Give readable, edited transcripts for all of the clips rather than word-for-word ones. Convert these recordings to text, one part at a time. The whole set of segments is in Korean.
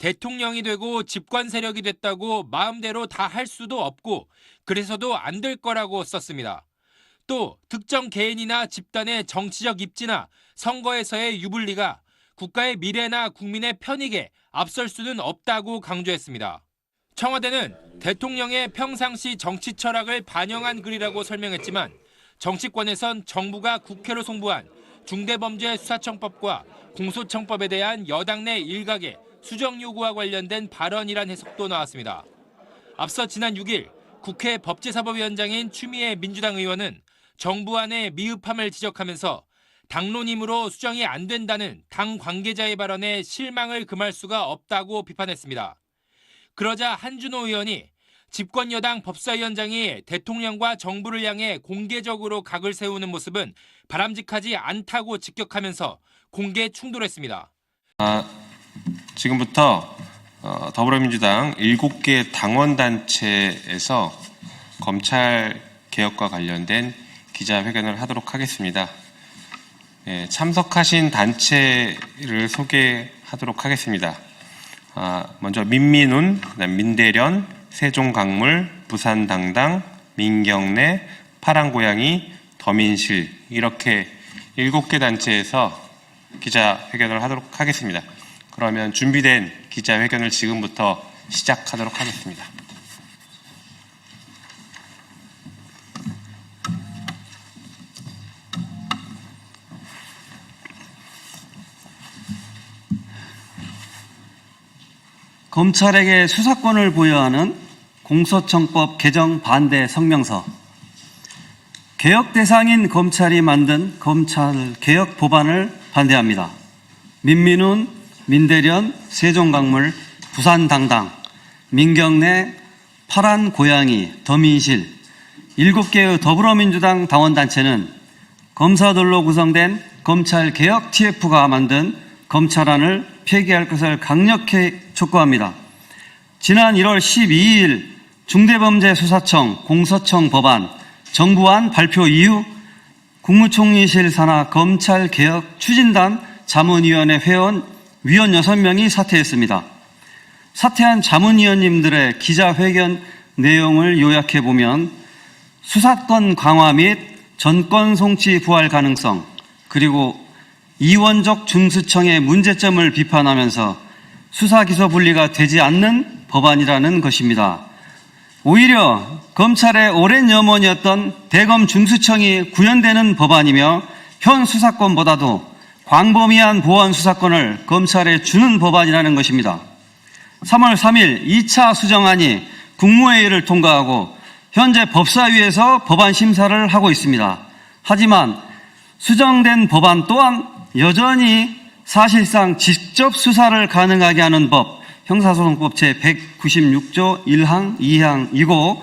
대통령이 되고 집권 세력이 됐다고 마음대로 다 할 수도 없고 그래서도 안 될 거라고 썼습니다. 또 특정 개인이나 집단의 정치적 입지나 선거에서의 유불리가 국가의 미래나 국민의 편익에 앞설 수는 없다고 강조했습니다. 청와대는 대통령의 평상시 정치 철학을 반영한 글이라고 설명했지만 정치권에선 정부가 국회로 송부한 중대범죄수사청법과 공소청법에 대한 여당 내 일각의 수정 요구와 관련된 발언이란 해석도 나왔습니다. 앞서 지난 6일 국회 법제사법위원장인 추미애 민주당 의원은 정부 안의 미흡함을 지적하면서 당론이므로 수정이 안 된다는 당 관계자의 발언에 실망을 금할 수가 없다고 비판했습니다. 그러자 한준호 의원이 집권 여당 법사위원장이 대통령과 정부를 향해 공개적으로 각을 세우는 모습은 바람직하지 않다고 직격하면서 공개 충돌했습니다. 지금부터 더불어민주당 7개 당원단체에서 검찰 개혁과 관련된 기자회견을 하도록 하겠습니다. 참석하신 단체를 소개하도록 하겠습니다. 먼저 민민운, 민대련, 세종강물, 부산당당, 민경래, 파란고양이, 더민실 이렇게 7개 단체에서 기자회견을 하도록 하겠습니다. 그러면 준비된 기자회견을 지금부터 시작하도록 하겠습니다. 검찰에게 수사권을 부여하는 공소청법 개정 반대 성명서. 개혁 대상인 검찰이 만든 검찰 개혁 법안을 반대합니다. 민민운, 민대련, 세종강물, 부산당당, 민경래, 파란고양이, 더민실 7개의 더불어민주당 당원단체는 검사들로 구성된 검찰개혁 TF가 만든 검찰안을 폐기할 것을 강력히 촉구합니다. 지난 1월 12일 중대범죄수사청 공소청 법안 정부안 발표 이후 국무총리실 산하 검찰개혁 추진단 자문위원회 회원 위원 6명이 사퇴했습니다. 사퇴한 자문위원님들의 기자회견 내용을 요약해보면 수사권 강화 및 전권 송치 부활 가능성 그리고 이원적 중수청의 문제점을 비판하면서 수사기소 분리가 되지 않는 법안이라는 것입니다. 오히려 검찰의 오랜 염원이었던 대검 중수청이 구현되는 법안이며 현 수사권보다도 광범위한 보안 수사권을 검찰에 주는 법안이라는 것입니다. 3월 3일 2차 수정안이 국무회의를 통과하고 현재 법사위에서 법안 심사를 하고 있습니다. 하지만 수정된 법안 또한 여전히 사실상 직접 수사를 가능하게 하는 법, 형사소송법 제196조 1항, 2항이고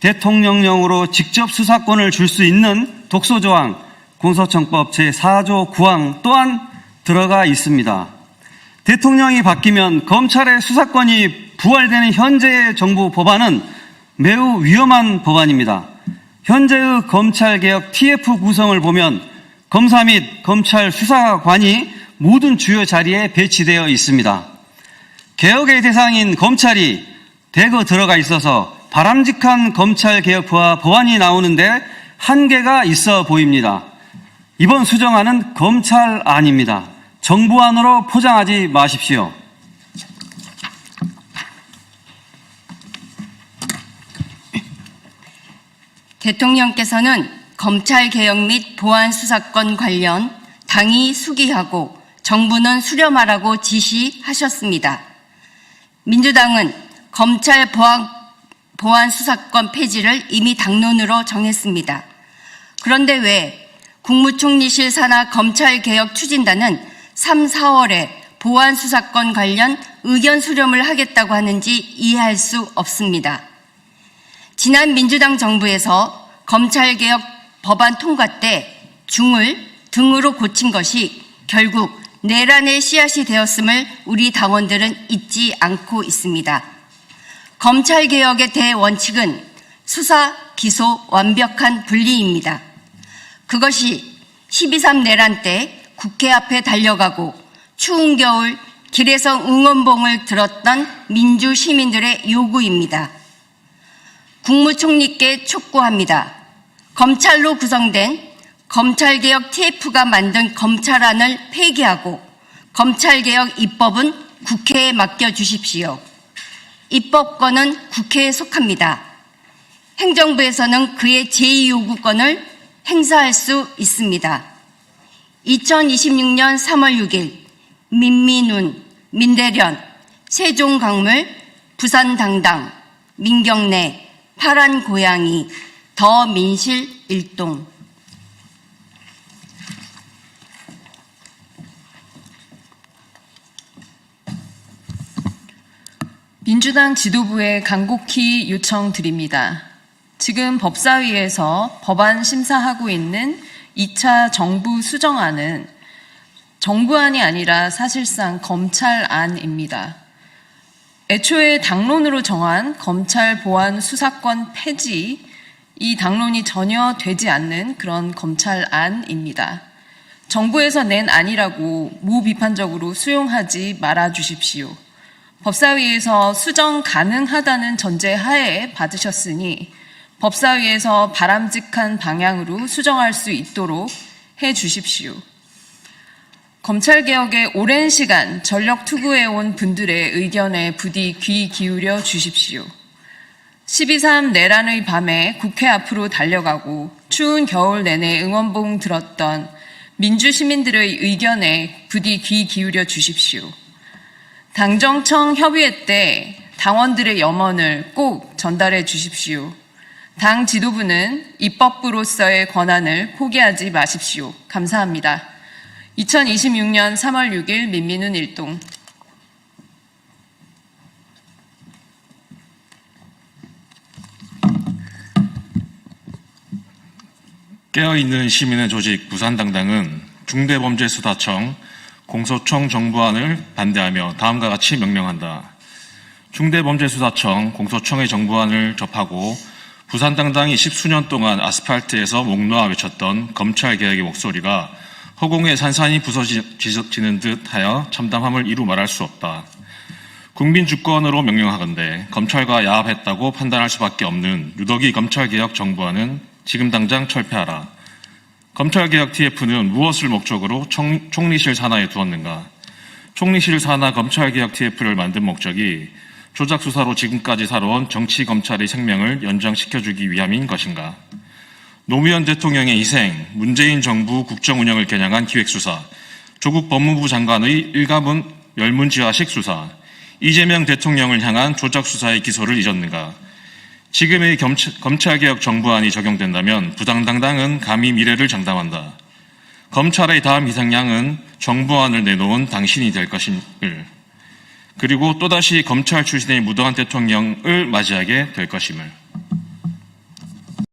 대통령령으로 직접 수사권을 줄 수 있는 독소조항, 공소청법 제4조 9항 또한 들어가 있습니다. 대통령이 바뀌면 검찰의 수사권이 부활되는 현재의 정부 법안은 매우 위험한 법안입니다. 현재의 검찰개혁 TF 구성을 보면 검사 및 검찰 수사관이 모든 주요 자리에 배치되어 있습니다. 개혁의 대상인 검찰이 대거 들어가 있어서 바람직한 검찰개혁과 법안이 나오는데 한계가 있어 보입니다. 이번 수정안은 검찰안입니다. 정부안으로 포장하지 마십시오. 대통령께서는 검찰개혁 및 보안수사권 관련 당이 수기하고 정부는 수렴하라고 지시하셨습니다. 민주당은 검찰 보안수사권 폐지를 이미 당론으로 정했습니다. 그런데 왜 국무총리실 산하 검찰개혁 추진단은 3, 4월에 보안수사권 관련 의견 수렴을 하겠다고 하는지 이해할 수 없습니다. 지난 민주당 정부에서 검찰개혁 법안 통과 때 중을 등으로 고친 것이 결국 내란의 씨앗이 되었음을 우리 당원들은 잊지 않고 있습니다. 검찰개혁의 대원칙은 수사, 기소, 완벽한 분리입니다. 그것이 12.3 내란 때 국회 앞에 달려가고 추운 겨울 길에서 응원봉을 들었던 민주 시민들의 요구입니다. 국무총리께 촉구합니다. 검찰로 구성된 검찰개혁 TF가 만든 검찰안을 폐기하고 검찰개혁 입법은 국회에 맡겨주십시오. 입법권은 국회에 속합니다. 행정부에서는 그의 제2요구권을 행사할 수 있습니다. 2026년 3월 6일 민민운, 민대련, 세종강물, 부산당당, 민경래, 파란고양이, 더민실 일동. 민주당 지도부에 간곡히 요청드립니다. 지금 법사위에서 법안 심사하고 있는 2차 정부 수정안은 정부안이 아니라 사실상 검찰안입니다. 애초에 당론으로 정한 검찰 보안 수사권 폐지, 이 당론이 전혀 되지 않는 그런 검찰안입니다. 정부에서 낸 안이라고 무비판적으로 수용하지 말아 주십시오. 법사위에서 수정 가능하다는 전제 하에 받으셨으니 법사위에서 바람직한 방향으로 수정할 수 있도록 해 주십시오. 검찰개혁에 오랜 시간 전력 투구해온 분들의 의견에 부디 귀 기울여 주십시오. 12.3 내란의 밤에 국회 앞으로 달려가고 추운 겨울 내내 응원봉 들었던 민주 시민들의 의견에 부디 귀 기울여 주십시오. 당정청 협의회 때 당원들의 염원을 꼭 전달해 주십시오. 당 지도부는 입법부로서의 권한을 포기하지 마십시오. 감사합니다. 2026년 3월 6일 민민운 일동. 깨어있는 시민의 조직 부산당당은 중대범죄수사청, 공소청 정부안을 반대하며 다음과 같이 명령한다. 중대범죄수사청, 공소청의 정부안을 접하고 부산당당이 10수년 동안 아스팔트에서 목 놓아 외쳤던 검찰개혁의 목소리가 허공에 산산이 부서지는 듯하여 참담함을 이루 말할 수 없다. 국민주권으로 명령하건대 검찰과 야합했다고 판단할 수밖에 없는 누더기 검찰개혁 정부안은 지금 당장 철폐하라. 검찰개혁 TF는 무엇을 목적으로 총리실 산하에 두었는가? 총리실 산하 검찰개혁 TF를 만든 목적이 조작수사로 지금까지 살아온 정치검찰의 생명을 연장시켜주기 위함인 것인가? 노무현 대통령의 희생, 문재인 정부 국정운영을 겨냥한 기획수사, 조국 법무부 장관의 일가문 열문지화식 수사, 이재명 대통령을 향한 조작수사의 기소를 잊었는가? 지금의 검찰개혁 정부안이 적용된다면 부당당당은 감히 미래를 장담한다. 검찰의 다음 희생양은 정부안을 내놓은 당신이 될 것임을, 그리고 또다시 검찰 출신의 무도한 대통령을 맞이하게 될 것임을.